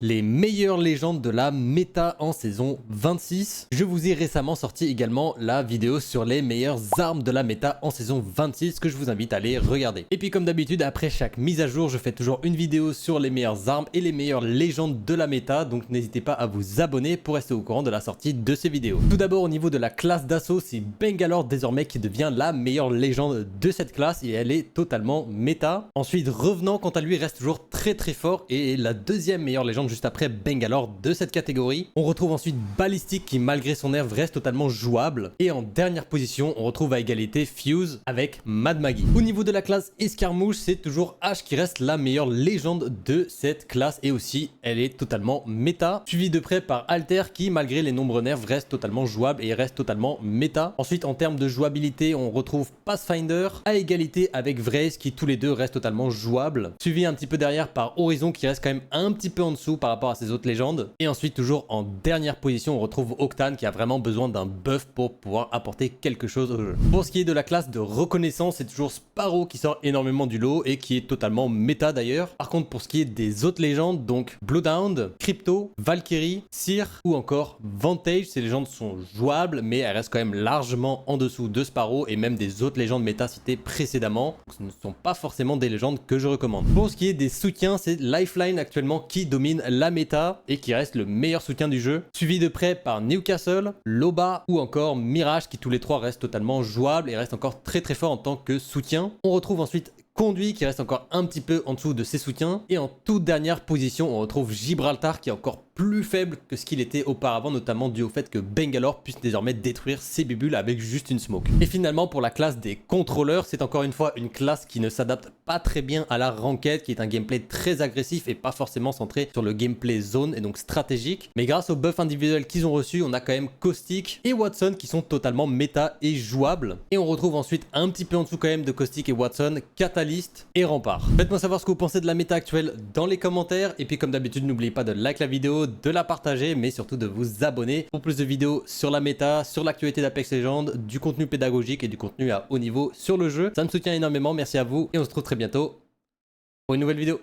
Les meilleures légendes de la méta en saison 26. Je vous ai récemment sorti également la vidéo sur les meilleures armes de la méta en saison 26 que je vous invite à aller regarder. Et puis comme d'habitude, après chaque mise à jour, je fais toujours une vidéo sur les meilleures armes et les meilleures légendes de la méta, donc n'hésitez pas à vous abonner pour rester au courant de la sortie de ces vidéos. Tout d'abord au niveau de la classe d'assaut, c'est Bangalore désormais qui devient la meilleure légende de cette classe et elle est totalement méta. Ensuite Revenant quant à lui reste toujours très fort et est la deuxième meilleure légende juste après Bangalore de cette catégorie. On retrouve ensuite Ballistic qui malgré son nerf reste totalement jouable. Et en dernière position, on retrouve à égalité Fuse avec Mad Maggie. Au niveau de la classe Escarmouche, c'est toujours H qui reste la meilleure légende de cette classe et aussi elle est totalement méta. Suivi de près par Alter qui malgré les nombreux nerfs reste totalement jouable et reste totalement méta. Ensuite en termes de jouabilité, on retrouve Pathfinder à égalité avec Vraze qui tous les deux restent totalement jouables. Suivi un petit peu derrière par Horizon qui reste quand même un petit peu en dessous par rapport à ses autres légendes. Et ensuite toujours en dernière position on retrouve Octane qui a vraiment besoin d'un buff pour pouvoir apporter quelque chose au jeu. Pour ce qui est de la classe de reconnaissance, c'est toujours Sparrow qui sort énormément du lot et qui est totalement méta d'ailleurs. Par contre pour ce qui est des autres légendes, donc Bloodhound, Crypto, Valkyrie, Seer ou encore Vantage, ces légendes sont jouables mais elles restent quand même largement en dessous de Sparrow et même des autres légendes méta citées précédemment. Donc, ce ne sont pas forcément des légendes que je recommande. Pour ce qui est des soutiens, c'est Lifeline actuellement qui domine la méta et qui reste le meilleur soutien du jeu, suivi de près par Newcastle, Loba ou encore Mirage qui tous les trois restent totalement jouables et restent encore très fort en tant que soutien. On retrouve ensuite Conduit qui reste encore un petit peu en dessous de ses soutiens et en toute dernière position on retrouve Gibraltar qui est encore plus faible que ce qu'il était auparavant, notamment dû au fait que Bangalore puisse désormais détruire ses bibules avec juste une smoke. Et finalement pour la classe des contrôleurs, c'est encore une fois une classe qui ne s'adapte pas très bien à la ranked, qui est un gameplay très agressif et pas forcément centré sur le gameplay zone et donc stratégique. Mais grâce aux buffs individuels qu'ils ont reçus, on a quand même Caustic et Watson qui sont totalement méta et jouables. Et on retrouve ensuite un petit peu en dessous quand même de Caustic et Watson, Catalyst et Rempart. Faites-moi savoir ce que vous pensez de la méta actuelle dans les commentaires et puis comme d'habitude n'oubliez pas de like la vidéo, de la partager mais surtout de vous abonner pour plus de vidéos sur la méta, sur l'actualité d'Apex Legends, du contenu pédagogique et du contenu à haut niveau sur le jeu. Ça me soutient énormément, merci à vous et on se retrouve très bientôt pour une nouvelle vidéo.